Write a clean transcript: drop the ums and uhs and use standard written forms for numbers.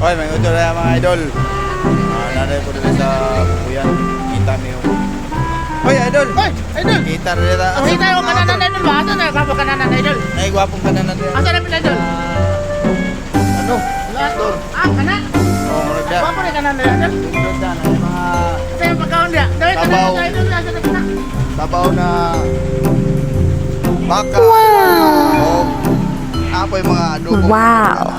Hoy, may utol na mga idol. Nanay po dito sa Buyan. Kita mo yung... Hoy, idol! Hoy, idol! Kita rin nila. Ang hita yung kananan idol ba? Asa na gwapo kananan idol? Ay, gwapong kananan rin. Asa na pila idol? Ano? Idol. Ah, kana? Oo, marag na. Gwapo rin kananan idol? Tindot na. Ay, mga Asa yung pagkaon niya? Dawai Tabaw. kananan idol. Asa na kana? tabaw na... Baka. Wow! O, apoy mga adobo. Wow.